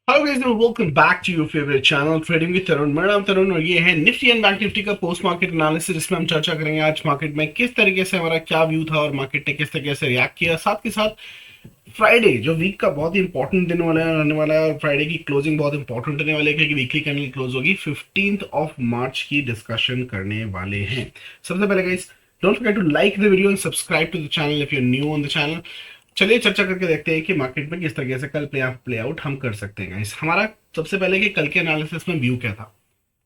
Hello guys and welcome back to your favourite channel trading with Tarun. मेरा नाम तरुण और ये है निफ्टी एंड बैंक निफ्टी का पोस्ट मार्केट एनालिसिस, जिसमें हम चर्चा करेंगे आज मार्केट में किस तरीके से हमारा क्या व्यू था और मार्केट ने किस तरीके से रिएक्ट किया। साथ के साथ फ्राइडे जो वीक का बहुत ही इंपॉर्टेंट दिन वाला है रहने वाला है, और फ्राइडे की क्लोजिंग बहुत इंपॉर्टेंट रहने वाली है क्योंकि वीकली कैंडल क्लोज होगी 15th ऑफ मार्च की डिस्कशन करने वाले हैं। सबसे पहले guys, don't forget to like the video and subscribe to the channel if you are new on the channel. चलिए चर्चा करके देखते हैं कि मार्केट में किस तरीके से कल प्ले आउट हम कर सकते हैं गाइस। हमारा सबसे पहले कि कल के एनालिसिस में व्यू क्या था।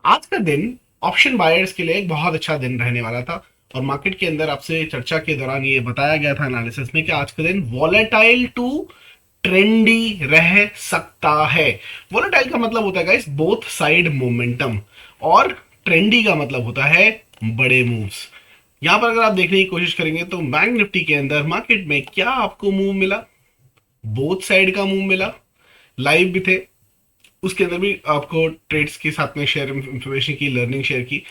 आज का दिन ऑप्शन बायर्स के लिए एक बहुत अच्छा दिन रहने वाला था, और मार्केट के अंदर आपसे चर्चा के दौरान ये बताया गया था एनालिसिस में कि आज का दिन वॉलेटाइल टू ट्रेंडी रह सकता है। वॉलेटाइल का मतलब होता है गाइस बोथ साइड मोमेंटम, और ट्रेंडी का मतलब होता है बड़े मूव्स। यहां पर अगर आप देखने की कोशिश करेंगे तो बैंक निफ्टी के अंदर मार्केट में क्या आपको मूव मिला, बोथ साइड का मूव मिला, लाइव भी थे, उसके अंदर भी आपको ट्रेड्स के साथ में शेयर इंफॉर्मेशन की, लर्निंग शेयर की।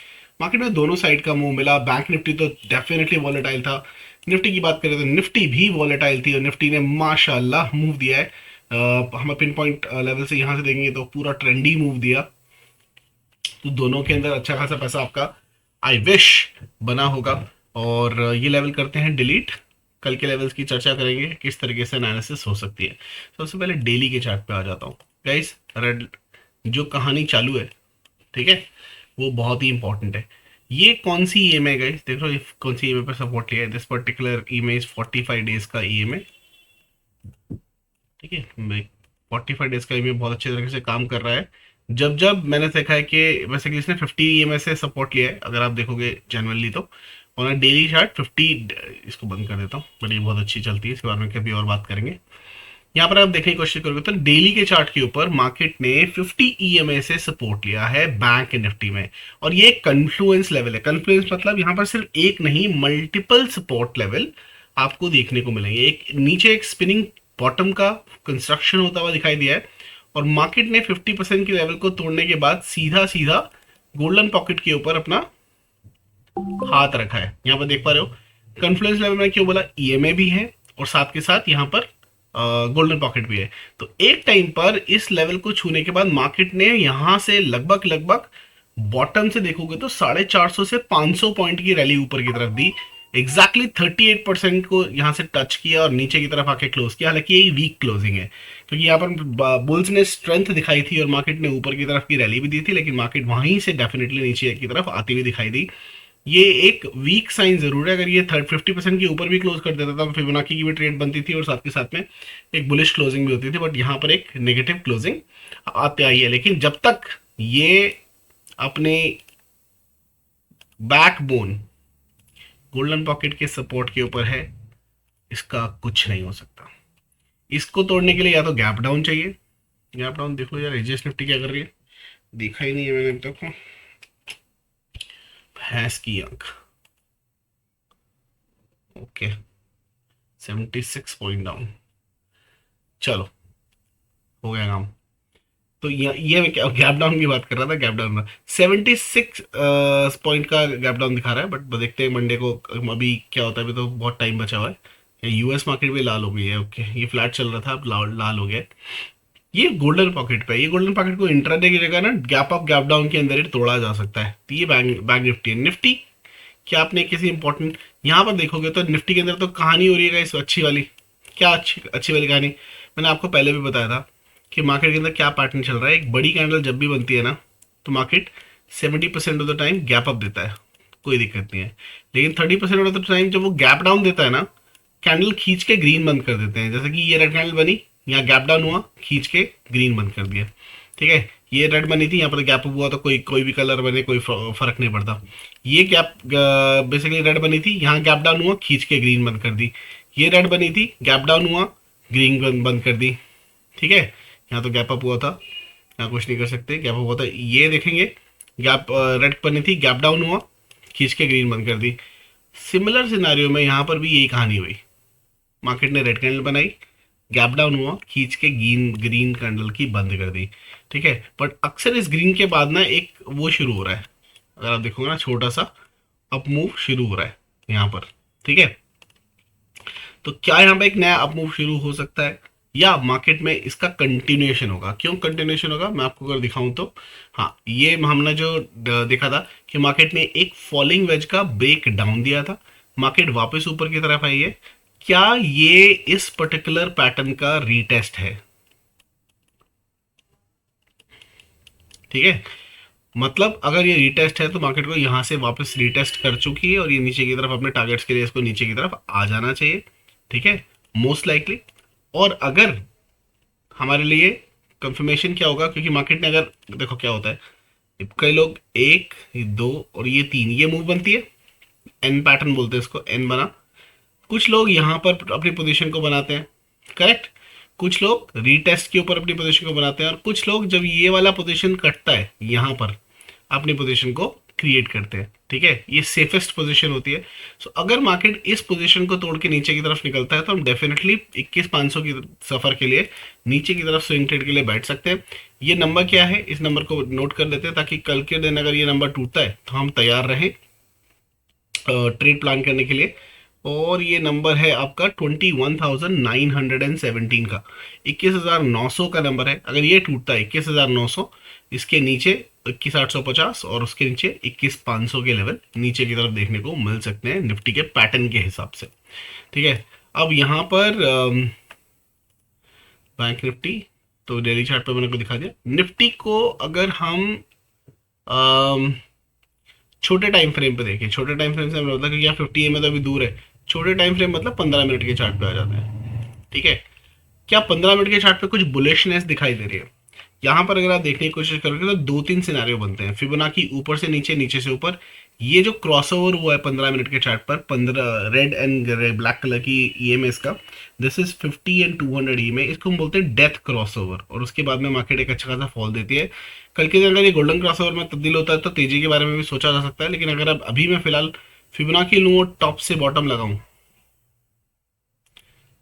मार्केट में दोनों साइड का मूव मिला। बैंक निफ्टी तो डेफिनेटली वॉलेटाइल था। निफ्टी की बात करें तो निफ्टी भी वॉलेटाइल थी, और निफ्टी ने माशाल्लाह मूव दिया है। हम पिन पॉइंट लेवल से यहां से देखेंगे तो पूरा ट्रेंडी मूव दिया। तो दोनों के अंदर अच्छा खासा पैसा आपका आई विश बना होगा। और ये लेवल करते हैं डिलीट। कल के लेवल्स की चर्चा करेंगे किस तरीके से एनालिसिस हो सकती है। सबसे पहले डेली के चार्ट पे आ जाता हूँ गाइस। रेड जो कहानी चालू है, ठीक है, वो बहुत ही इंपॉर्टेंट है। ये कौन सी ईएमआई है गाइस, देख लो ये कौन सी ईएमआई पर सपोर्ट लिया है। This particular EMI is 45 days का ईएमआई, ठीक है। 45 डेज का ईएमआई बहुत अच्छे तरीके से काम कर रहा है। जब जब मैंने देखा है कि वैसे कि इसने 50 ईएमआई से सपोर्ट लिया है, अगर आप देखोगे जनरली तो ऑन अ डेली चार्ट 50। इसको बंद कर देता हूँ, बट ये बहुत अच्छी चलती है, इसके बारे में कभी और बात करेंगे। यहाँ पर आप देखने की कोशिश करोगे तो डेली के चार्ट के ऊपर मार्केट ने 50 ईएमए से सपोर्ट लिया है बैंक निफ्टी में। और ये कन्फ्लुएंस लेवल है। कन्फ्लुएंस मतलब यहाँ पर सिर्फ एक नहीं, मल्टीपल सपोर्ट लेवल आपको देखने को मिलेंगे। एक नीचे एक स्पिनिंग बॉटम का कंस्ट्रक्शन होता हुआ दिखाई दिया है, और मार्केट ने 50% के लेवल को तोड़ने के बाद सीधा सीधा गोल्डन पॉकेट के ऊपर अपना हाथ रखा है। यहाँ पर देख पा रहे हो कॉन्फ्लुएंस लेवल में क्यों बोला, ईएमए भी है और साथ के साथ यहाँ पर गोल्डन पॉकेट भी है। तो एक टाइम पर इस लेवल को छूने के बाद मार्केट ने यहाँ से लगभग लगभग बॉटम से देखोगे तो 450 से 500 पॉइंट की रैली ऊपर की तरफ दी। एग्जैक्टली 38% को यहाँ से टच किया और नीचे की तरफ आके क्लोज किया। हालांकि ये वीक क्लोजिंग है क्योंकि यहाँ पर बुल्स ने स्ट्रेंथ दिखाई थी और मार्केट ने ऊपर की तरफ की रैली भी दी थी, लेकिन मार्केट वहीं से डेफिनेटली नीचे की तरफ आती हुई दिखाई दी। ये एक वीक साइन जरूर है। अगर ये 50% के ऊपर भी क्लोज कर देता था तो फिबोनाची की भी ट्रेड बनती थी और साथ के साथ में एक बुलिश क्लोजिंग भी होती थी, बट यहाँ पर एक नेगेटिव क्लोजिंग आते आई है। लेकिन जब तक ये अपने बैकबोन गोल्डन पॉकेट के सपोर्ट के ऊपर है, इसका कुछ नहीं हो सकता। इसको तोड़ने के लिए या तो गैप डाउन चाहिए। गैप डाउन देख लो यार, एजीएस निफ्टी क्या कर रही है, देखा ही नहीं है मैंने अब तक। भैंस की आंख। Okay, 76 point down. चलो, हो गया काम। तो ये मैं क्या गैप डाउन की बात कर रहा था। गैप डाउन 76 पॉइंट का गैप डाउन दिखा रहा है, बट देखते हैं मंडे को अभी क्या होता है। अभी तो बहुत टाइम बचा हुआ है। यूएस मार्केट भी लाल हो गई है। ओके, ये फ्लैट चल रहा था, अब लाल हो गया है। ये गोल्डन पॉकेट पे, ये गोल्डन पॉकेट को इंट्राडे की जगह ना गैप अप गैप डाउन के अंदर ही तोड़ा जा सकता है। तो ये बैंक निफ्टी है। निफ्टी क्या आपने किसी इंपॉर्टेंट यहाँ पर देखोगे तो निफ्टी के अंदर तो कहानी हो रही है इस अच्छी वाली। क्या अच्छी अच्छी वाली कहानी, मैंने आपको पहले भी बताया था कि मार्केट के अंदर क्या पैटर्न चल रहा है। एक बड़ी कैंडल जब भी बनती है ना, तो market 70% of the time gap up देता है, कोई दिक्कत नहीं है। लेकिन 30% ऑफ द टाइम जब वो गैप डाउन देता है ना, कैंडल खींच के ग्रीन बंद कर देते हैं। जैसे कि ये रेड कैंडल बनी, यहाँ गैप डाउन हुआ, खींच के ग्रीन बंद कर दिया, ठीक है। ये रेड बनी थी, यहाँ पर गैप अप हुआ तो कोई कोई भी कलर बने, कोई फर्क नहीं पड़ता। ये गैप बेसिकली रेड बनी थी, यहाँ गैप डाउन हुआ, खींच के ग्रीन बंद कर दी। ये रेड बनी थी, गैप डाउन हुआ, ग्रीन बंद कर दी, ठीक है। यहाँ तो गैप अप हुआ था, यहाँ कुछ नहीं कर सकते, गैप अप हुआ था। ये देखेंगे गैप रेड बनी थी, गैप डाउन हुआ, खींच के ग्रीन बंद कर दी। सिमिलर सिनारियो में यहाँ पर भी यही कहानी हुई। मार्केट ने रेड कैंडल बनाई, गैप डाउन हुआ, खींच के ग्रीन ग्रीन कैंडल की बंद कर दी, ठीक है। बट अक्सर इस ग्रीन के बाद ना एक वो शुरू हो रहा है, अगर आप देखोगे ना छोटा सा अप मूव शुरू हो रहा है यहाँ पर, ठीक है। तो क्या यहाँ पे एक नया अप मूव शुरू हो सकता है, या मार्केट में इसका कंटिन्यूएशन होगा। क्यों कंटिन्यूएशन होगा मैं आपको अगर दिखाऊं तो, हाँ ये हमने जो देखा था कि मार्केट ने एक फॉलिंग वेज का ब्रेक डाउन दिया था, मार्केट वापस ऊपर की तरफ आई है। क्या ये इस पर्टिकुलर पैटर्न का रीटेस्ट है? ठीक है, मतलब अगर ये रीटेस्ट है तो मार्केट को यहां से वापस रीटेस्ट कर चुकी है और ये नीचे की तरफ अपने टारगेट्स के लिए इसको नीचे की तरफ आ जाना चाहिए। ठीक है, मोस्ट लाइकली। और अगर हमारे लिए कंफर्मेशन क्या होगा, क्योंकि मार्केट ने अगर, देखो क्या होता है, कई लोग एक, ये दो और ये तीन, ये मूव बनती है, एन पैटर्न बोलते हैं इसको, एन बना। कुछ लोग यहाँ पर अपनी पोजीशन को बनाते हैं, करेक्ट। कुछ लोग रीटेस्ट के ऊपर अपनी पोजीशन को बनाते हैं और कुछ लोग जब ये वाला पोजीशन कटता है यहाँ पर अपनी पोजीशन को क्रिएट करते हैं। ठीक है, ये सेफेस्ट पोजीशन होती है। सो अगर मार्केट इस पोजीशन को तोड़ के नीचे की तरफ निकलता है तो हम डेफिनेटली 21,500 की सफर के लिए नीचे की तरफ स्विंग ट्रेड के लिए बैठ सकते हैं। ये नंबर क्या है, इस नंबर को नोट कर लेते हैं ताकि कल के दिन अगर ये नंबर टूटता है तो हम तैयार रहें ट्रेड प्लान करने के लिए। और ये नंबर है आपका 21,917 का, 21,900 का नंबर है। अगर ये टूटता है 21,900, इसके नीचे 21,850 और उसके नीचे 21,500 के लेवल नीचे की तरफ देखने को मिल सकते हैं निफ्टी के पैटर्न के हिसाब से। ठीक है, अब यहाँ पर बैंक निफ्टी तो डेली चार्ट पे मैंने को दिखा दिया। निफ्टी को अगर हम अम, छोटे टाइम फ्रेम पे देखें, छोटे टाइम फ्रेम से हमें होता है कि यहाँ 50 में तो अभी दूर है। छोटे टाइम फ्रेम मतलब 15 मिनट के चार्ट पे आ जाते हैं। ठीक है, क्या 15 मिनट के चार्ट पे कुछ बुलिशनेस दिखाई दे रही है? यहाँ पर अगर आप देखने की कोशिश करोगे तो दो तीन सिनारियो बनते हैं। फिबोनाची ऊपर से नीचे, नीचे से ऊपर, ये जो क्रॉसओवर हुआ है 15 मिनट के चार्ट पर, 15 रेड एंड ब्लैक कलर की ईएमएस का, दिस इज 50 एंड 200 ई में, इसको हम बोलते हैं डेथ क्रॉसओवर। और उसके बाद में मार्केट एक अच्छा खासा फॉल देती है। कल के दिन अगर ये गोल्डन क्रॉसओवर में तब्दील होता है तो तेजी के बारे में भी सोचा जा सकता है। लेकिन अगर अब अभी मैं फिलहाल फिबोनाची लूँ और टॉप से बॉटम लगाऊं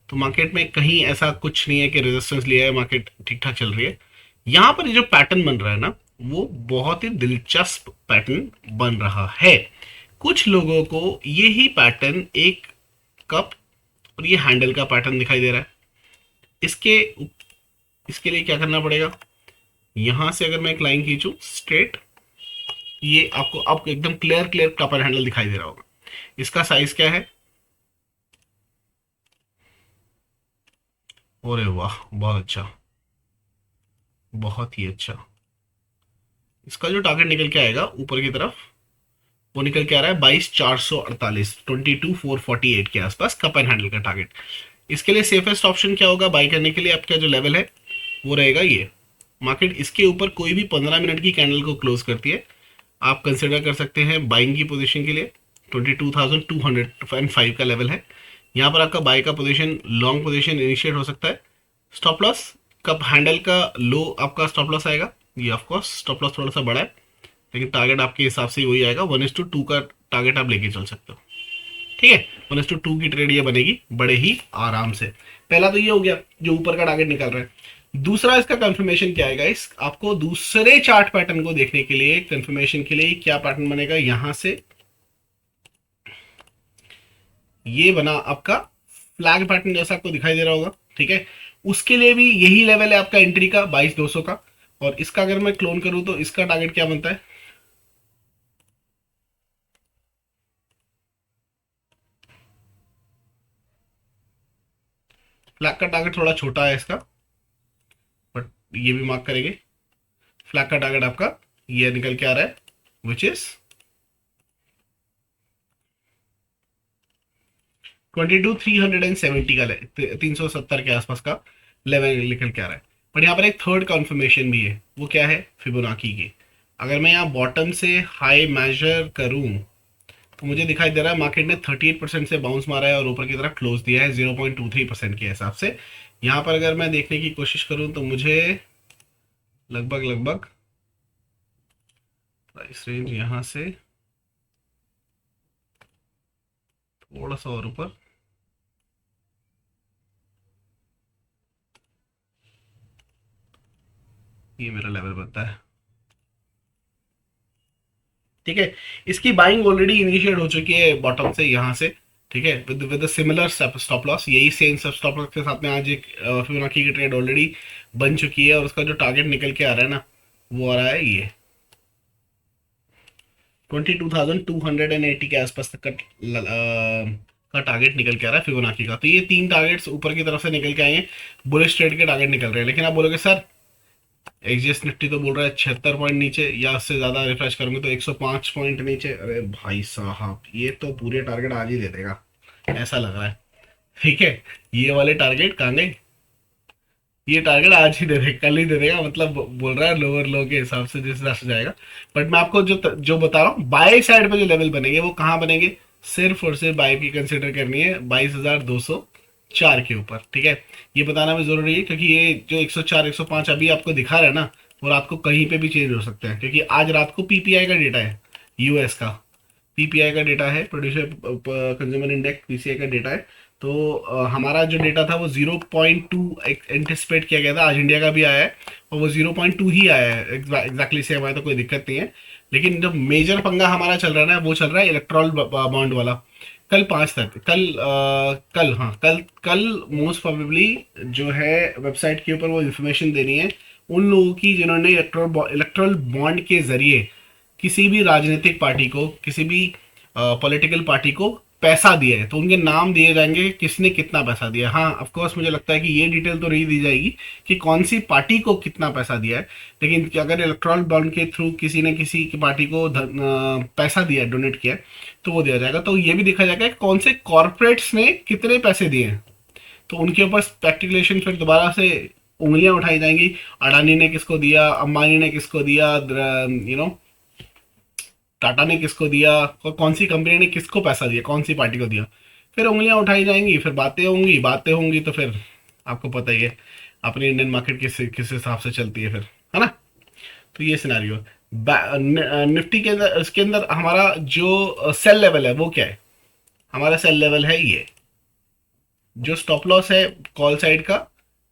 तो मार्केट में कहीं ऐसा कुछ नहीं है कि रेजिस्टेंस लिया है, मार्केट ठीक ठाक चल रही है। यहां पर जो पैटर्न बन रहा है ना, वो बहुत ही दिलचस्प पैटर्न बन रहा है। कुछ लोगों को ये ही पैटर्न एक कप और ये हैंडल का पैटर्न दिखाई दे रहा है। इसके इसके लिए क्या करना पड़ेगा, यहां से अगर मैं एक लाइन खींचूं स्ट्रेट, ये आपको एकदम क्लियर क्लियर कप और हैंडल दिखाई दे रहा होगा। इसका साइज क्या है, अरे वाह बहुत अच्छा, बहुत ही अच्छा। इसका जो टारगेट निकल के आएगा ऊपर की तरफ, वो निकल के आ रहा है 22,448, 22,448 के आसपास कप एंड हैंडल का टारगेट। इसके लिए सेफेस्ट ऑप्शन क्या होगा बाई करने के लिए, आपका जो लेवल है वो रहेगा ये। मार्केट इसके ऊपर कोई भी 15 मिनट की कैंडल को क्लोज करती है, आप कंसिडर कर सकते हैं बाइंग की पोजीशन के लिए। 22,205 का लेवल है, यहाँ पर आपका बाई का पोजीशन, लॉन्ग पोजीशन इनिशिएट हो सकता है। स्टॉप लॉस कप हैंडल का लो आपका स्टॉप लॉस आएगा, ये ऑफकोर्स स्टॉप लॉस थोड़ा सा बड़ा है लेकिन टारगेट आपके हिसाब से वही आएगा। 1:2 का टारगेट आप लेके चल सकते हो। ठीक है, 1:2 की ट्रेड ये बनेगी बड़े ही आराम से। पहला तो ये हो गया जो ऊपर का टारगेट निकल रहा है। दूसरा इसका कंफर्मेशन क्या आएगा, इस आपको दूसरे चार्ट पैटर्न को देखने के लिए कंफर्मेशन के लिए क्या पैटर्न बनेगा, यहां से ये बना आपका फ्लैग पैटर्न जैसा आपको दिखाई दे रहा होगा। ठीक है, उसके लिए भी यही लेवल है आपका एंट्री का 22,200 का। और इसका अगर मैं क्लोन करूं तो इसका टारगेट क्या बनता है, फ्लैग का टारगेट थोड़ा छोटा है इसका, बट ये भी मार्क करेंगे। फ्लैग का टारगेट आपका ये निकल के आ रहा है विच इज 22,370 का, 370 के आसपास का लेवल निकल के आ रहा है। बट यहाँ पर एक थर्ड कन्फर्मेशन भी है, वो क्या है, फिबोनाची की। अगर मैं यहाँ बॉटम से हाई मेजर करूं तो मुझे दिखाई दे रहा है मार्केट ने 38% से बाउंस मारा है और ऊपर की तरफ क्लोज दिया है 0.23% के हिसाब से। यहाँ पर अगर मैं देखने की कोशिश करूं तो मुझे लगभग लगभग प्राइस रेंज यहाँ से थोड़ा सा और ऊपर, ये मेरा लेवल बनता है। ठीक है, इसकी बाइंग ऑलरेडी इनिशिएट हो चुकी है बॉटम से यहाँ से। ठीक है, विद सिमिलर स्टॉप लॉस, यही सेम स्टॉप लॉस के साथ में आज एक फिबोनाची की ट्रेड ऑलरेडी बन चुकी है और उसका जो टारगेट निकल के आ रहा है ना, वो आ रहा है ये 22,280 के आसपास तक का टारगेट निकल के आ रहा है फिबोनाची का। तो ये तीन टारगेट्स ऊपर की तरफ से निकल के आएंगे, बुलिश ट्रेड के टारगेट निकल रहे हैं। लेकिन आप बोलोगे सर एक्सजीएस निफ्टी तो बोल रहा है 76 पॉइंट नीचे, या उससे ज्यादा रिफ्रेश करूंगे तो 105 पॉइंट नीचे। अरे भाई साहब, ये तो पूरे टारगेट आज ही दे देगा ऐसा लग रहा है। ठीक है, ये वाले टारगेट कहाँ गए, ये टारगेट आज ही दे देगा, कल ही दे देगा, मतलब बोल रहा है लोअर लो के हिसाब से जिस हिसाब से जाएगा। बट मैं आपको जो बता रहा हूँ, बाय साइड पे जो लेवल बनेंगे वो कहाँ बनेंगे, सिर्फ और सिर्फ बाय की कंसिडर करनी है 22,204 के ऊपर। ठीक है, ये बताना भी जरूरी है क्योंकि ये जो 104 105 अभी आपको दिखा रहा है ना, वो रात को कहीं पे भी चेंज हो सकता है, क्योंकि आज रात को पीपीआई का डेटा है, यूएस का पीपीआई का डेटा है, प्रोड्यूसर कंज्यूमर इंडेक्स पीसीआई का डेटा है। तो हमारा जो डेटा था वो 0.2 एंटिसिपेट किया गया था, आज इंडिया का भी आया है और वो 0.2 ही आया है, एग्जैक्टली सेम आया, तो कोई दिक्कत नहीं है। लेकिन जो मेजर पंगा हमारा चल रहा है ना, वो चल रहा है इलेक्ट्रॉल बॉन्ड वाला। कल 5 तक, कल हाँ कल कल मोस्ट प्रोबेबली जो है वेबसाइट के ऊपर वो इन्फॉर्मेशन देनी है उन लोगों की जिन्होंने इलेक्ट्रल बॉन्ड के जरिए किसी भी राजनीतिक पार्टी को, किसी भी पॉलिटिकल पार्टी को पैसा दिया है, तो उनके नाम दिए जाएंगे किसने कितना पैसा दिया है। हाँ ऑफ कोर्स मुझे लगता है कि ये डिटेल तो नहीं दी जाएगी कि कौन सी पार्टी को कितना पैसा दिया है, लेकिन अगर इलेक्ट्रल बॉन्ड के थ्रू किसी ने किसी की पार्टी को पैसा दिया है, डोनेट किया है, तो वो दिया जाएगा। तो ये भी देखा जाएगा कि कौन से कॉरपोरेट्स ने कितने पैसे दिए हैं, तो उनके ऊपर स्पेक्युलेशन फिर दोबारा से उंगलियां उठाई जाएंगी। अडानी ने किसको दिया, अंबानी ने किसको दिया, टाटा ने किसको दिया, और कौन सी कंपनी ने किसको पैसा दिया, कौन सी पार्टी को दिया, फिर उंगलियां उठाई जाएंगी, फिर बातें होंगी तो फिर आपको पता ही है अपनी इंडियन मार्केट किस हिसाब से चलती है फिर, है ना। तो ये सिनेरियो निफ्टी के अंदर, इसके अंदर हमारा जो सेल लेवल है वो क्या है, हमारा सेल लेवल है ये, जो स्टॉप लॉस है कॉल साइड का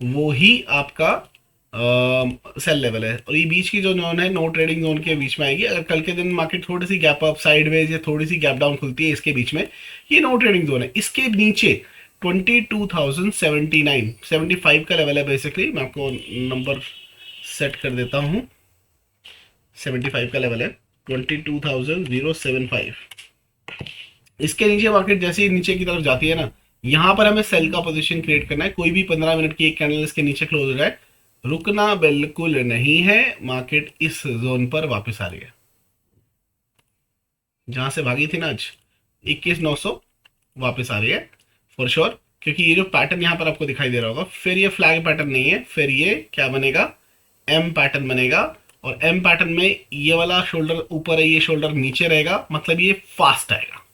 वो ही आपका सेल लेवल है, और ये बीच की जो जोन है नो ट्रेडिंग जोन के बीच में आएगी। अगर कल के दिन मार्केट थोड़ी सी गैप अप साइडवेज या थोड़ी सी गैप डाउन खुलती है इसके बीच में, ये नो ट्रेडिंग जोन है। इसके नीचे 22,079 75 का लेवल है बेसिकली, मैं आपको नंबर सेट कर देता हूँ, 75 का लेवल है 22,075। इसके नीचे मार्केट जैसे ही नीचे की तरफ जाती है ना, यहां पर हमें सेल का पोजीशन क्रिएट करना है। कोई भी 15 मिनट की एक कैंडल इसके नीचे क्लोज हो जाए, रुकना बिल्कुल नहीं है, मार्केट इस जोन पर वापस आ रही है जहां से भागी थी ना आज, 21,900 वापस आ रही है फॉर श्योर। क्योंकि ये जो पैटर्न यहां पर आपको दिखाई दे रहा होगा, फिर ये फ्लैग पैटर्न नहीं है, फिर ये क्या बनेगा, एम पैटर्न बनेगा। और एम पैटर्न में ये वाला शोल्डर ऊपर है, ये शोल्डर नीचे रहेगा, मतलब ये फास्ट आएगा,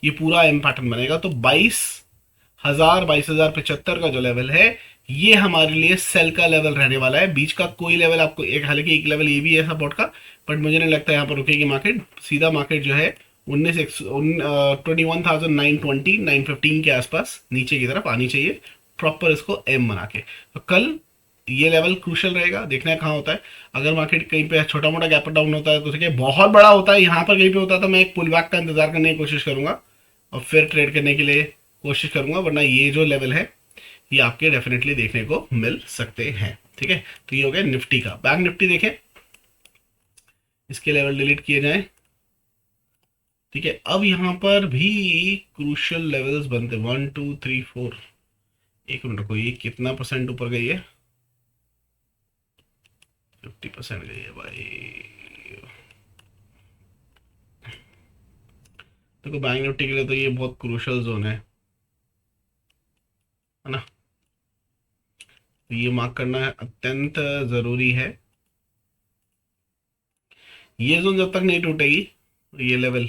ये पूरा एम पैटर्न बनेगा। तो 22,075 का जो लेवल है, ये हमारे लिए सेल का लेवल रहने वाला है। बीच का कोई लेवल आपको एक, हालांकि एक लेवल ये भी है सपोर्ट का, बट मुझे नहीं लगता यहाँ पर रुकेगी मार्केट। सीधा मार्केट जो है 21,920 915 के आसपास नीचे की तरफ आनी चाहिए, प्रॉपर इसको एम बना के। तो कल ये लेवल क्रूशल रहेगा, देखना है कहाँ होता है। अगर मार्केट कहीं पे छोटा मोटा गैप डाउन होता है तो ठीक है, बहुत बड़ा होता है यहाँ पर कहीं पे होता है तो मैं एक पुल बैक का इंतजार करने की कोशिश करूंगा और फिर ट्रेड करने के लिए कोशिश करूंगा, वरना ये जो लेवल है ये आपके डेफिनेटली देखने को मिल सकते हैं। ठीक है, तो ये हो गया निफ्टी का। बैंक निफ्टी देखें, इसके लेवल डिलीट किए जाएं। ठीक है, अब यहां पर भी क्रूशियल लेवल्स बनते 1 2 3 4। एक मिनट रुको, ये कितना परसेंट ऊपर गई है, 50% गई है भाई। देखो बैंक निफ्टी के लिए तो ये बहुत क्रूशियल जोन है ना, तो ये मार्क करना अत्यंत जरूरी है। ये जोन जब तक नहीं टूटेगी, ये लेवल,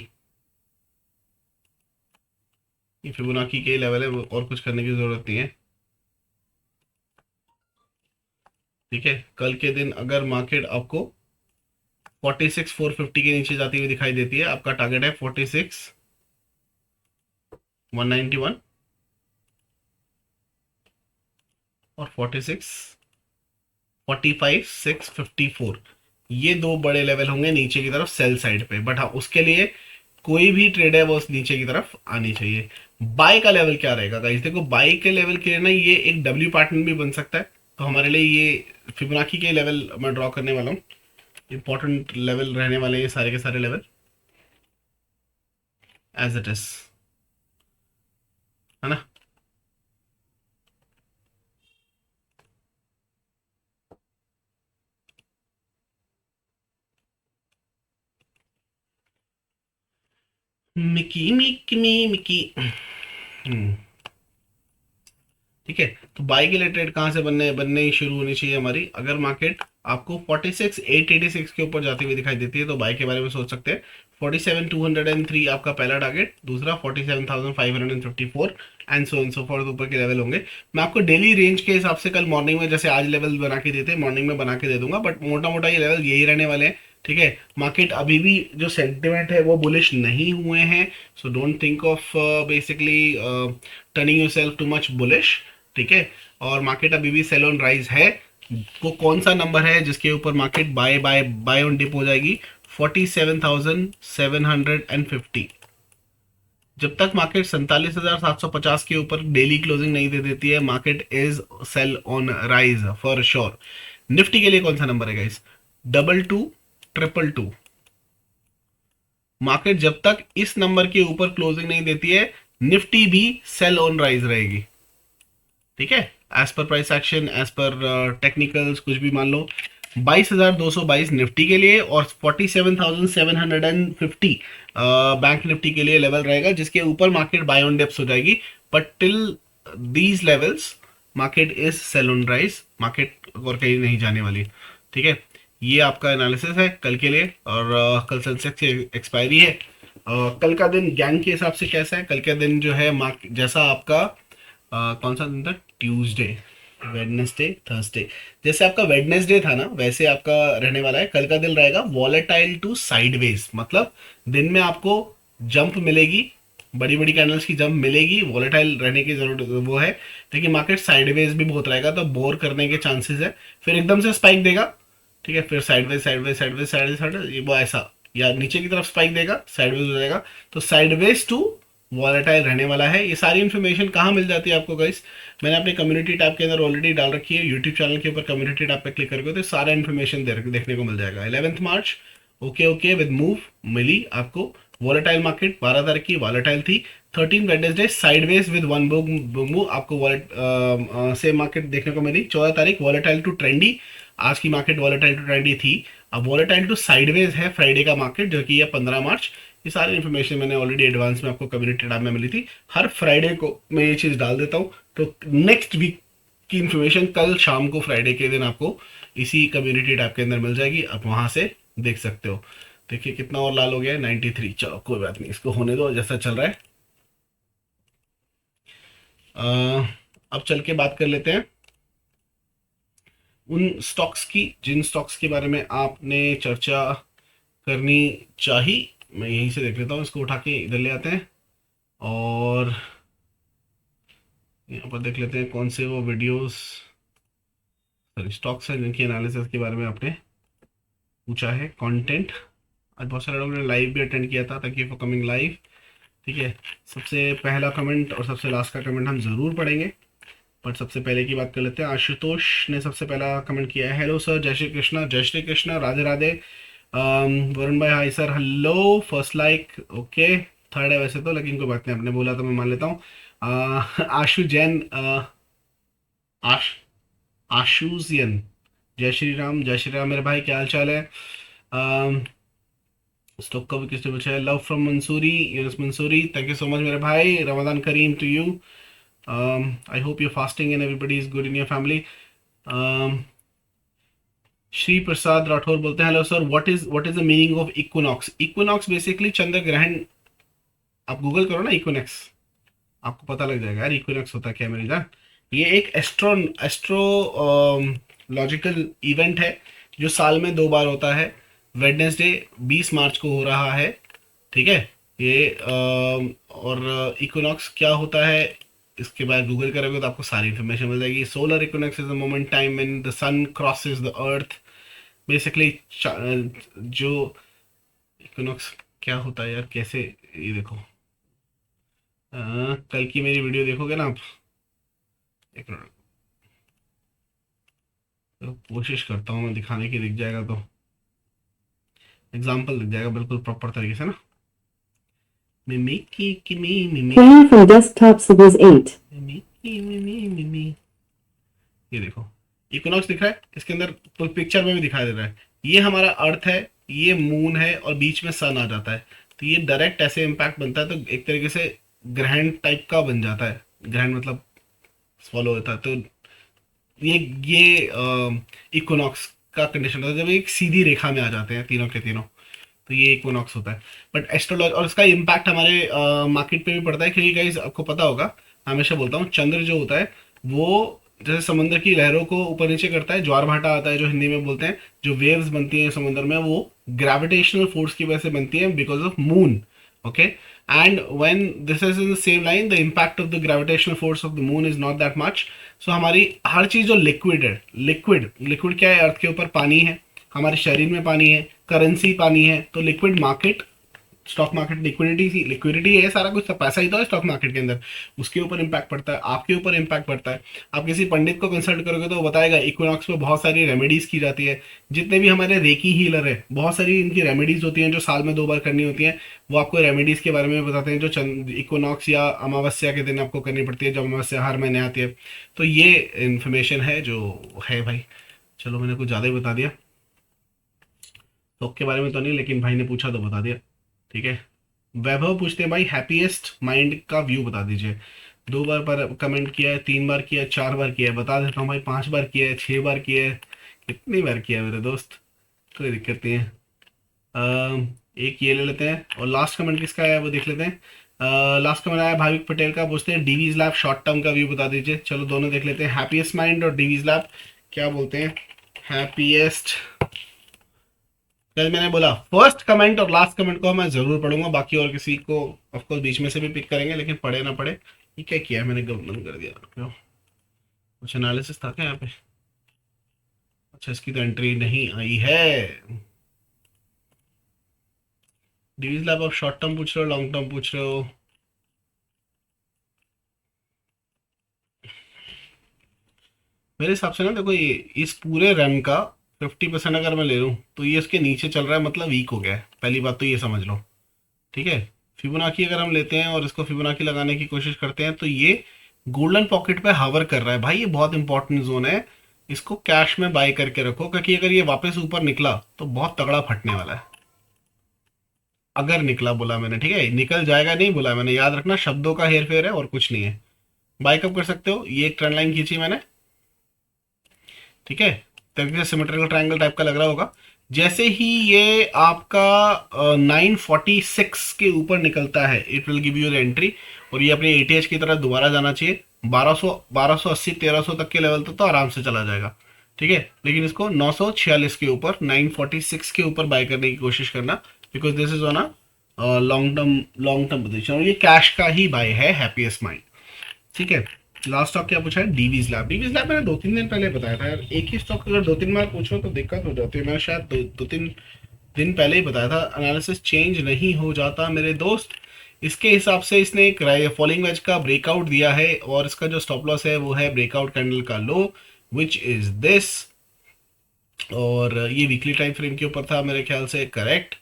ये फिबोनाची के लेवल है, और कुछ करने की जरूरत नहीं है। ठीक है, कल के दिन अगर मार्केट आपको 46,450 के नीचे जाती हुई दिखाई देती है, आपका टारगेट है 46,191 और 45,654। ये दो बड़े लेवल होंगे नीचे की तरफ सेल साइड पे। बट हाँ, उसके लिए कोई भी ट्रेड है वो नीचे की तरफ आनी चाहिए। बाय का लेवल क्या रहेगा गाइस? देखो बाय के लेवल के लिए ना ये एक डब्ल्यू पैटर्न भी बन सकता है, तो हमारे लिए ये फिबोनाची के लेवल मैं ड्रॉ करने वाला हूँ। इंपॉर्टेंट लेवल रहने वाले ये सारे के सारे लेवल एज इट इज, है ना। Mickey Mickey Mickey. हम्म, ठीक है। तो बाई के लिए ट्रेड कहाँ से बनने बनने ही शुरू होनी चाहिए हमारी? अगर मार्केट आपको 46,886 के ऊपर जाती हुई दिखाई देती है तो बाई के बारे में सोच सकते हैं। 47,203 आपका पहला टारगेट, दूसरा 47,554 एंड सो फॉर ऊपर के लेवल होंगे। मैं आपको डेली रेंज के हिसाब से कल मॉर्निंग में जैसे आज लेवल बना के देते मॉर्निंग में बना के दे दूंगा, बट मोटा मोटा ये लेवल यही रहने वाले हैं। ठीक है, मार्केट अभी भी जो सेंटिमेंट है वो बुलिश नहीं हुए हैं, so don't think of basically turning yourself too much bullish. ठीक है, और मार्केट अभी भी सेल ऑन राइज है। वो कौन सा नंबर है जिसके ऊपर market buy buy buy on dip हो जाएगी? 47,750। जब तक मार्केट 47,750 के ऊपर डेली क्लोजिंग नहीं दे देती है, market is sell on rise for sure. Nifty के लिए कौन सा नंबर है गाइस? 22,222। मार्केट जब तक इस नंबर के ऊपर क्लोजिंग नहीं देती है, निफ्टी भी सेल ऑन राइज रहेगी। ठीक है, as per price action, as per technicals, कुछ भी मान लो। 22,222 निफ्टी के लिए और 47,750 बैंक निफ्टी के लिए लेवल रहेगा, जिसके ऊपर मार्केट बाय ऑन डिप्स हो जाएगी। But till these levels market is sell on rise, market और कहीं नहीं जाने वाली। ठीक है, ये आपका एनालिसिस है कल के लिए। और कल सेंसेक्स की एक्सपायरी है। कल का दिन गैंग के हिसाब से कैसा है? कल का दिन जो है जैसा आपका कौन सा दिन था? Tuesday, Wednesday, Thursday. जैसे आपका वेडनेसडे था ना, वैसे आपका रहने वाला है। कल का दिन रहेगा वॉलेटाइल टू साइडवेज, मतलब दिन में आपको जंप मिलेगी, बड़ी बड़ी कैंडल्स की जंप मिलेगी, वॉलेटाइल रहने की जरूरत वो है। लेकिन मार्केट साइडवेज भी बहुत रहेगा, तो बोर करने के चांसेस है। फिर एकदम से स्पाइक देगा, ठीक है, फिर sideways sideways sideways sideways sideways, ये वो ऐसा, या नीचे की तरफ स्पाइक देगा, साइडवेज हो जाएगा। तो साइडवेज टू वॉलेटाइल रहने वाला है। ये सारी इन्फॉर्मेशन कहाँ मिल जाती है आपको गाइस? मैंने अपने कम्युनिटी टैब के अंदर ऑलरेडी डाल रखी है। यूट्यूब चैनल के ऊपर कम्युनिटी टैब पे क्लिक करके तो सारा इन्फॉर्मेशन देखने को मिल जाएगा। 11 मार्च ओके ओके विद मूव मिली आपको। वॉलेटाइल मार्केट 12 तारीख की वॉलेटाइल थी। 13 Wednesday sideways with one move आपको वॉलेट सेम मार्केट देखने को मिली। 14 तारीख वॉलेटाइल टू ट्रेंडी, आज की मार्केट वॉलेटाइल टू ट्रेंडी थी। अब वॉलेटाइल टू साइडवेज है फ्राइडे का मार्केट, जो कि है 15 मार्च। ये सारी इन्फॉर्मेशन मैंने ऑलरेडी एडवांस में आपको कम्युनिटी टैब में मिली थी। हर फ्राइडे को मैं ये चीज़ डाल देता हूँ, तो नेक्स्ट वीक की इन्फॉर्मेशन कल शाम को फ्राइडे के दिन आपको इसी कम्युनिटी टैब के अंदर मिल जाएगी। आप वहाँ से देख सकते हो। देखिए कितना और लाल हो गया है, 93। चलो कोई बात नहीं, इसको होने दो जैसा चल रहा है। अब चल के बात कर लेते हैं उन स्टॉक्स की जिन स्टॉक्स के बारे में आपने चर्चा करनी चाहिए। मैं यहीं से देख लेता हूँ, इसको उठा के इधर ले आते हैं और यहाँ पर देख लेते हैं कौन से वो वीडियोस, सॉरी स्टॉक्स हैं जिनकी एनालिसिस के बारे में आपने पूछा है। कंटेंट, आज बहुत सारे लोगों ने लाइव भी अटेंड किया था, thank you for coming live. ठीक है, सबसे पहला कमेंट और सबसे लास्ट का कमेंट हम ज़रूर पढ़ेंगे, बट सबसे पहले की बात कर लेते हैं। आशुतोष ने सबसे पहला कमेंट किया है, हेलो सर, जय श्री कृष्णा। जय श्री कृष्णा, राधे राधे। वरुण भाई hi sir, hello, first like okay, third है वैसे तो, लेकिन कोई बात नहीं, आपने बोला तो मैं मान लेता हूँ। आशु जैन, आश आशुजियन, जय श्री राम मेरे भाई, क्या हाल चाल है? स्टॉक का भी किसने पूछा है? Love from Mansoori, Yunus Mansoori, thank you so much मेरे भाई, रमजान करीम to you. I hope you fasting and everybody is good in your family. Shri Prasad Rathore बोलते हैं, hello sir, what is the meaning of equinox? Equinox basically चंद्र ग्रहण, आप गूगल करो ना इक्विनॉक्स, आपको पता लग जाएगा यार इक्विनॉक्स होता क्या मेरी जान। ये एक एस्ट्रोलॉजिकल इवेंट है जो साल में 2 बार होता है। वेडनेसडे 20 मार्च को हो रहा है, ठीक है ये। और इक्विनॉक्स क्या होता है इसके बाद गूगल करोगे तो आपको सारी इन्फॉर्मेशन मिल जाएगी। Solar equinox is the moment time when the sun crosses the earth. Basically जो इक्विनॉक्स क्या होता है यार, कैसे, ये देखो, कल की मेरी वीडियो देखोगे ना आप, एक मिनट, तो कोशिश करता हूँ मैं दिखाने की, दिख जाएगा तो एग्जाम्पल दिख जाएगा बिल्कुल प्रॉपर तरीके से ना। मिमी की किमी मिमी Playing from desktop Series 8. मिमी की मिमी मिमी, ये देखो इक्विनॉक्स दिख रहा है, इसके अंदर तो पिक्चर में भी दिखाई दे रहा है, ये हमारा अर्थ है, ये मून है और बीच में सन आ जाता है। तो ये डायरेक्ट ऐसे इम्पैक्ट बनता है, तो एक तरीके से ग्रहण टाइप का बन जाता है, ग्रहण मतलब फॉलो होता है। तो ये इक्विनॉक्स का कंडीशन होता है जब एक सीधी रेखा में आ जाते हैं तीनों के तीनों, तो ये इक्विनॉक्स होता है। बट एस्ट्रोलॉजी और इसका इम्पैक्ट हमारे मार्केट पे भी पड़ता है, क्योंकि गाइस आपको पता होगा, हमेशा बोलता हूँ, चंद्र जो होता है वो जैसे समुद्र की लहरों को ऊपर नीचे करता है, ज्वार भाटा आता है जो हिंदी में बोलते हैं, जो वेव्स बनती हैं समुद्र में, वो ग्रेविटेशनल फोर्स की वजह से बनती है, because of moon. Okay, and when this is in the same line, the impact of the gravitational force of the moon is not that much. So हमारी हर चीज जो लिक्विड है, लिक्विड लिक्विड क्या है, अर्थ के ऊपर पानी है, हमारे शरीर में पानी है, करेंसी पानी है, तो liquid market, stock market liquidity, liquidity है, सारा कुछ पैसा ही तो है स्टॉक मार्केट के अंदर, उसके ऊपर इम्पैक्ट पड़ता है, आपके ऊपर इम्पैक्ट पड़ता है। आप किसी पंडित को कंसल्ट करोगे तो वो बताएगा इक्विनॉक्स पे बहुत सारी रेमेडीज की जाती है। जितने भी हमारे रेकी हीलर है, बहुत सारी इनकी रेमेडीज होती हैं जो साल में 2 बार करनी होती हैं, वो आपको रेमेडीज के बारे में बताते हैं, जो इक्विनॉक्स या अमावस्या के दिन आपको करनी पड़ती है, जब अमावस्या हर महीने आती है। तो ये इन्फॉर्मेशन है जो है भाई। चलो मैंने कुछ ज़्यादा ही बता दिया, स्टॉक के बारे में तो नहीं, लेकिन भाई ने पूछा तो बता दिया, ठीक है। वैभव पूछते हैं भाई हैप्पीएस्ट माइंड का व्यू बता दीजिए। 2 बार पर कमेंट किया है, 3 बार किया है, 4 बार किया है, बता देता हूँ भाई, 5 बार किया है, 6 बार किया है, कितनी बार किया है मेरे दोस्त, कोई दिक्कत नहीं है। एक ये ले लेते हैं, और लास्ट कमेंट किसका है वो देख लेते हैं। लास्ट कमेंट आया भाविक पटेल का, पूछते हैं डीवीज लैब शॉर्ट टर्म का व्यू बता दीजिए। चलो दोनों देख लेते हैं, हैप्पीएस्ट माइंड और डीवीज लैब क्या बोलते हैं। हैप्पीएस्ट, जैसे मैंने बोला फर्स्ट कमेंट और लास्ट कमेंट को मैं जरूर पढ़ूंगा, बाकी और किसी को ऑफकोर्स बीच में से भी पिक करेंगे, लेकिन पढ़े ना पढ़े, ये क्या किया है मैंने, बंद कर दिया क्यों, कुछ एनालिसिस था क्या यहाँ पे। अच्छा इसकी तो एंट्री नहीं आई है। डिवीज लैब आप शॉर्ट टर्म पूछ रहे हो, लॉन्ग टर्म पूछ रहे हो। मेरे हिसाब से ना देखो, ये इस पूरे रन का 50% अगर मैं ले लूँ तो ये इसके नीचे चल रहा है, मतलब वीक हो गया है, पहली बात तो ये समझ लो, ठीक है। फिबोनाची अगर हम लेते हैं और इसको फिबोनाची लगाने की कोशिश करते हैं, तो ये गोल्डन पॉकेट पे हवर कर रहा है भाई, ये बहुत इंपॉर्टेंट जोन है, इसको कैश में बाय करके रखो, क्योंकि अगर ये वापस ऊपर निकला तो बहुत तगड़ा फटने वाला है। अगर निकला बोला मैंने, ठीक है, निकल जाएगा नहीं बोला मैंने, याद रखना शब्दों का हेर फेर है और कुछ नहीं है। बाय कब कर सकते हो, ये एक ट्रेंड लाइन खींची मैंने, ठीक है, तरीके से सिमेट्रिकल ट्रायंगल टाइप का लग रहा होगा। जैसे ही ये आपका 946 के ऊपर निकलता है, it will give you the entry, और ये अपने एटीएच की तरफ दोबारा जाना चाहिए। 1280 1300 तक के लेवल तक तो आराम से चला जाएगा, ठीक है, लेकिन इसको 946 के ऊपर, 946 के ऊपर बाय करने की कोशिश करना, because this is on a long term position, और ये कैश का ही बाय है हैप्पीएस्ट माइंड, ठीक है। लास्ट स्टॉक क्या पूछा है, डीवीज लैब। डीवीज लैब मैंने 2-3 दिन पहले बताया था यार, एक ही स्टॉक अगर 2-3 बार पूछो तो दिक्कत हो जाती है, मैंने शायद 2-3 दिन पहले ही बताया था, एनालिसिस चेंज नहीं हो जाता मेरे दोस्त। इसके हिसाब से इसने एक फॉलिंग वेज का ब्रेकआउट दिया है, और इसका जो स्टॉप लॉस है वो है ब्रेकआउट कैंडल का लो, विच इज दिस, और ये वीकली टाइम फ्रेम के ऊपर था मेरे ख्याल से, करेक्ट,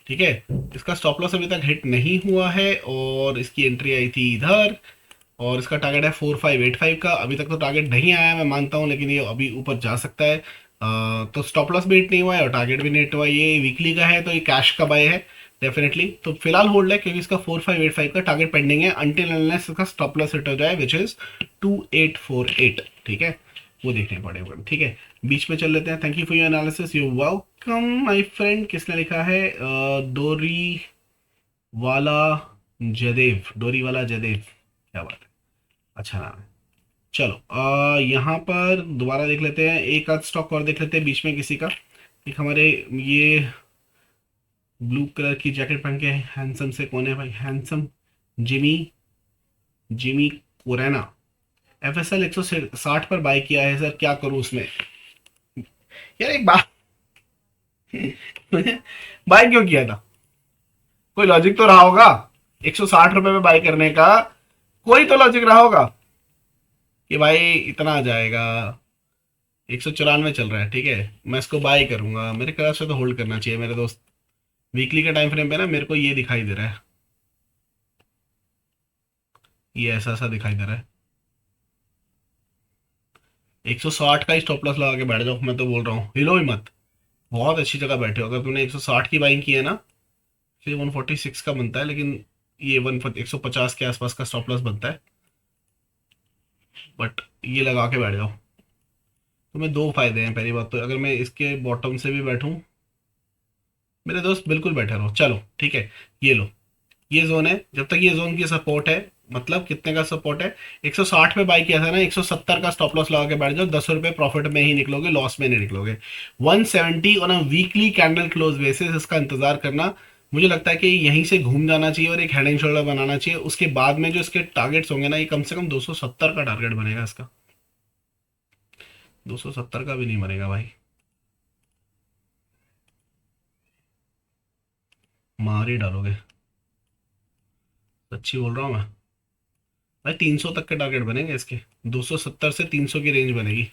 ठीक है। इसका स्टॉप लॉस अभी तक हिट नहीं हुआ है, और इसकी एंट्री आई थी इधर, और इसका टारगेट है 4585 का, अभी तक तो टारगेट नहीं आया मैं मानता हूँ, लेकिन ये अभी ऊपर जा सकता है। तो स्टॉप लॉस भी हिट नहीं हुआ है और टारगेट भी नहीं हिट हुआ है, ये वीकली का है तो ये कैश का बाय है डेफिनेटली, तो फिलहाल होल्ड है, क्योंकि इसका 4585 का टारगेट पेंडिंग है, अंटिल अनलेस इसका स्टॉप लॉस हिट हो जाए, विच इज 2848, ठीक है, वो देखने पड़ेगा, ठीक है। बीच में चल लेते हैं, thank you for your analysis, you welcome my friend. किसने लिखा है, डोरी वाला जदेव, डोरी वाला जदेव, क्या बात है, अच्छा नाम है। चलो यहाँ पर दोबारा देख लेते हैं, एक आध स्टॉक और देख लेते हैं बीच में किसी का। एक हमारे ये ब्लू कलर की जैकेट पहन के हैंडसम से कौन है भाई, हैंडसम जिमी, जिमी कोरेना, एफएसएल 160 पर बाय किया है सर, क्या करूं उसमें। यार एक बात बाय क्यों किया था, कोई लॉजिक तो रहा होगा 160 रुपए में बाई करने का, कोई तो लॉजिक रहा होगा कि भाई इतना आ जाएगा। 194 चल रहा है, ठीक है, मैं इसको बाई करूंगा, मेरे ख्याल से तो होल्ड करना चाहिए मेरे दोस्त। वीकली के टाइम फ्रेम पे ना मेरे को ये दिखाई दे रहा है, ये ऐसा सा दिखाई दे रहा है। 160 का स्टॉप लॉस लगा के बैठ जाओ, मैं तो बोल रहा हूँ हिलो ही मत। बहुत अच्छी जगह बैठे हो, अगर तुमने 160 की बाइंग की है ना, फिर 146 का बनता है, लेकिन ये 150 के आसपास का स्टॉप लॉस बनता है, बट ये लगा के बैठ जाओ। तुम्हें दो फायदे हैं, पहली बात तो अगर मैं इसके बॉटम से भी बैठूं, मेरे दोस्त बिल्कुल बैठे रहो, चलो ठीक है। ये लो, ये जोन है, जब तक ये जोन की सपोर्ट है, मतलब कितने का सपोर्ट है, 160 पे बाई किया था ना, 170 का स्टॉप लॉस लगा के बैठ जाओ, 10 रुपए प्रॉफिट में ही निकलोगे, लॉस में नहीं निकलोगे। 170 on a weekly candle close basis इसका इंतजार करना। मुझे लगता है कि यहीं से घूम जाना चाहिए और एक हेड एंड शोल्डर बनाना चाहिए, उसके बाद में जो इसके टारगेट्स होंगे ना, ये कम से कम 270 का टारगेट बनेगा इसका। 270 का भी नहीं बनेगा भाई, मार ही डालोगे, सच्ची बोल रहा हूँ मैं भाई। 300 तक के टारगेट बनेंगे इसके, 270 से 300 की रेंज बनेगी,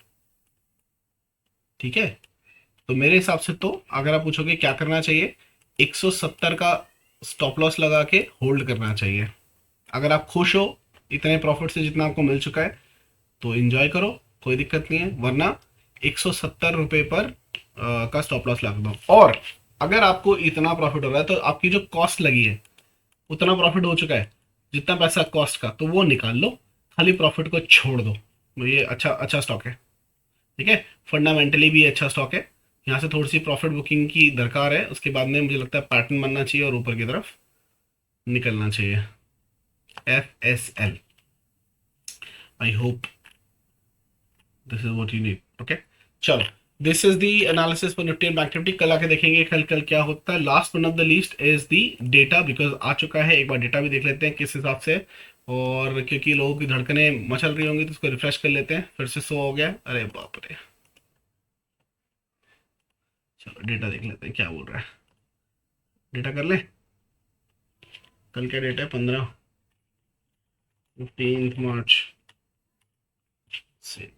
ठीक है। तो मेरे हिसाब से तो अगर आप पूछोगे क्या करना चाहिए, 170 का स्टॉप लॉस लगा के होल्ड करना चाहिए। अगर आप खुश हो इतने प्रॉफिट से जितना आपको मिल चुका है तो एंजॉय करो, कोई दिक्कत नहीं है, वरना 170 रुपये पर का स्टॉप लॉस लगा दो। और अगर आपको इतना प्रॉफिट हो रहा है तो आपकी जो कॉस्ट लगी है उतना प्रॉफिट हो चुका है, जितना पैसा कॉस्ट का, तो वो निकाल लो, खाली प्रॉफिट को छोड़ दो। तो ये अच्छा अच्छा स्टॉक है, ठीक है, फंडामेंटली भी अच्छा स्टॉक है। यहाँ से थोड़ी सी प्रॉफिट बुकिंग की दरकार है, उसके बाद में मुझे लगता है पैटर्न बनना चाहिए और ऊपर की तरफ निकलना चाहिए। FSL, I hope this is what you need, okay. चलो, this is the analysis for Nifty and bank Nifty. कल आके देखेंगे कल कल क्या होता है। Last but not the least is the data, because आ चुका है, एक बार डेटा भी देख लेते हैं किस हिसाब से, और क्योंकि लोगों की धड़कनें मचल रही होंगी तो उसको रिफ्रेश कर लेते हैं। फिर से 100 हो गया, अरे बाप रे। चलो डेटा देख लेते हैं क्या बोल रहा है, डेटा कर ले। कल क्या डेट है, 15 मार्च से।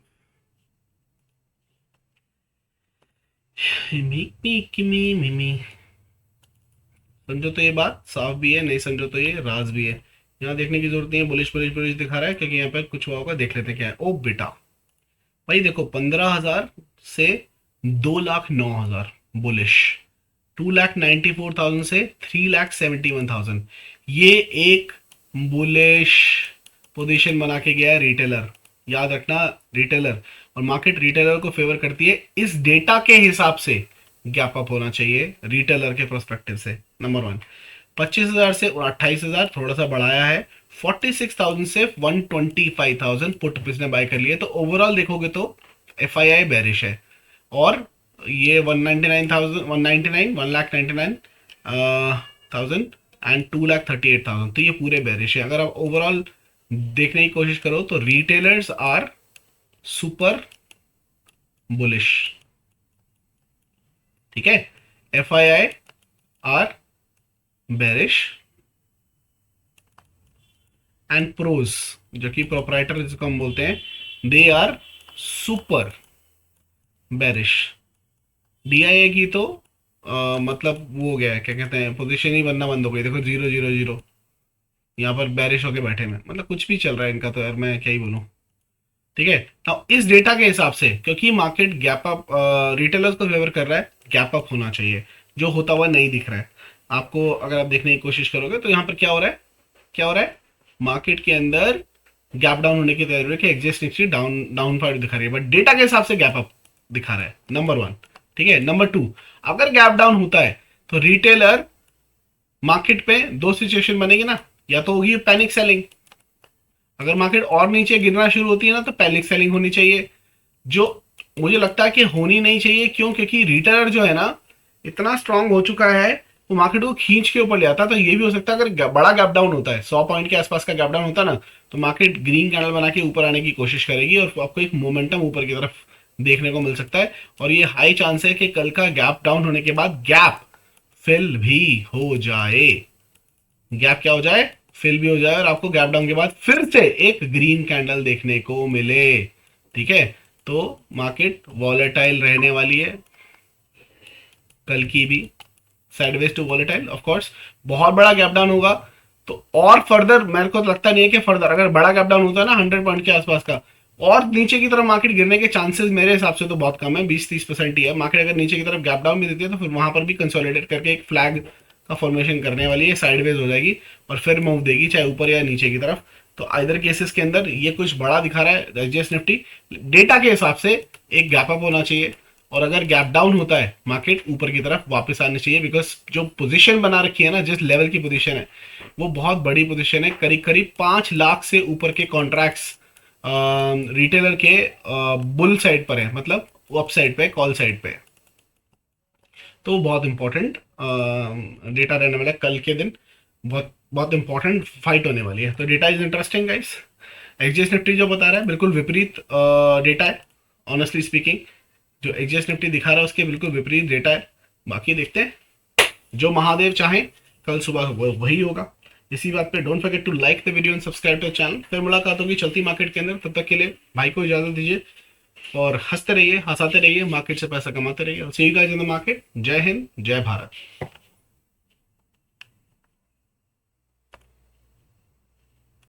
समझो तो ये बात साफ भी है, नहीं समझो तो ये राज भी है। यहाँ देखने की जरूरत नहीं है, बुलिश बुलिश बुलिश दिखा रहा है, क्योंकि यहाँ पर कुछ हुआ होगा, देख लेते हैं क्या है। ओ बेटा भाई देखो, 15,000 से 2,09,000 बुलिश, 2,94,000 से 3,71,000, ये एक बुलिश पोजीशन बना के गया है रिटेलर। याद रखना, रिटेलर, और मार्केट रिटेलर को फेवर करती है। इस डेटा के हिसाब से गैप अप होना चाहिए रिटेलर के प्रोस्पेक्टिव से, नंबर वन। 25,000 से 28,000 थोड़ा सा बढ़ाया है, 46,000 से 125,000 पुट इसने बाय कर लिए। तो ओवरऑल देखोगे तो FII बेरिश है, और ये 199,000, 199, 1,99,000 एंड 2,38,000, तो ये पूरे बेरिश है। अगर आप ओवरऑल देखने की कोशिश करो तो रिटेलर्स आर सुपर बुलिश, ठीक है, FII are bearish, and pros जो कि प्रोपराइटर जिसको हम बोलते हैं, they are super bearish. DIA की तो मतलब वो हो गया है, क्या कहते हैं, पोजीशन ही बनना बंद हो गई। देखो 000 यहाँ पर बैरिश होके बैठे हैं, मतलब कुछ भी चल रहा है इनका, तो यार मैं क्या ही बोलूँ, ठीक है। तो इस डेटा के हिसाब से, क्योंकि मार्केट गैप अप रिटेलर्स को फेवर कर रहा है, गैप अप होना चाहिए, जो होता हुआ नहीं दिख रहा है आपको। अगर आप देखने की कोशिश करोगे तो यहाँ पर क्या हो रहा है, क्या हो रहा है, मार्केट के अंदर गैप डाउन होने की तैयारी है, कि एग्जिस्ट निफ्टी डाउन फाइव दिखा रही है, बट डेटा के हिसाब से गैप अप दिखा रहा है, नंबर वन, ठीक है। नंबर टू, अगर गैप डाउन होता है तो रिटेलर मार्केट पे दो सिचुएशन बनेगी ना, या तो होगी पैनिक सेलिंग, अगर मार्केट और नीचे गिरना शुरू होती है ना तो पैनिक सेलिंग होनी चाहिए, जो मुझे लगता है कि होनी नहीं चाहिए। क्यों? क्योंकि रिटेलर जो है ना इतना स्ट्रांग हो चुका है, वो मार्केट को खींच के ऊपर ले आता है। तो ये भी हो सकता है अगर बड़ा गैप डाउन होता है, 100 पॉइंट के आसपास का गैप डाउन होता है ना, तो मार्केट ग्रीन कैंडल बना के ऊपर आने की कोशिश करेगी और आपको एक मोमेंटम ऊपर की तरफ देखने को मिल सकता है। और ये हाई चांस है कि कल का गैप डाउन होने के बाद गैप फिल भी हो जाए, गैप क्या हो जाए, फिल भी हो जाए और आपको गैप डाउन के बाद फिर से एक ग्रीन कैंडल देखने को मिले। ठीक है, तो मार्केट वॉलेटाइल रहने वाली है कल की भी, sideways to volatile of course. बहुत बड़ा गैप डाउन होगा तो और फर्दर मेरे को तो लगता नहीं है कि फर्दर अगर बड़ा गैप डाउन होता है ना 100 पॉइंट के आसपास का, और नीचे की तरफ मार्केट गिरने के चांसेस मेरे हिसाब से तो बहुत कम है, 20-30% ही है। मार्केट अगर नीचे की तरफ गैप डाउन भी देती है तो फिर वहां पर भी कंसोलिडेट करके एक फ्लैग का फॉर्मेशन करने वाली है, साइडवेज हो जाएगी और फिर मूव देगी चाहे ऊपर या नीचे की तरफ। तो आइदर केसेस के अंदर ये कुछ बड़ा दिखा रहा है एचडीएस निफ्टी, डेटा के हिसाब से एक गैप अप होना चाहिए, और अगर गैप डाउन होता है मार्केट ऊपर की तरफ वापस आनी चाहिए, बिकॉज जो पोजीशन बना रखी है ना, जिस लेवल की पोजीशन है वो बहुत बड़ी पोजीशन है, करीब करीब 5 लाख से ऊपर के कॉन्ट्रैक्ट्स रिटेलर के बुल साइड पर है, मतलब अप साइड पे, कॉल साइड पे। तो वो बहुत इंपॉर्टेंट डेटा रहने वाला है कल के दिन, बहुत बहुत इंपॉर्टेंट फाइट होने वाली है। तो data is interesting guys. SGX Nifty जो बता रहा है बिल्कुल विपरीत डेटा है, ऑनेस्टली स्पीकिंग। जो एक्सजीएस निफ्टी दिखा रहा है उसके बिल्कुल विपरीत डेटा है। बाकी देखते हैं, जो महादेव चाहे कल सुबह वही होगा। इसी बात पे don't forget to like the video and subscribe to channel. फिर मुलाकात होगी चलती मार्केट के अंदर, तब तक के लिए भाई को इजाजत दीजिए और हंसते रहिए, हंसाते रहिए, मार्केट से पैसा कमाते रहिए। See you guys in the market. जय हिंद, जय भारत।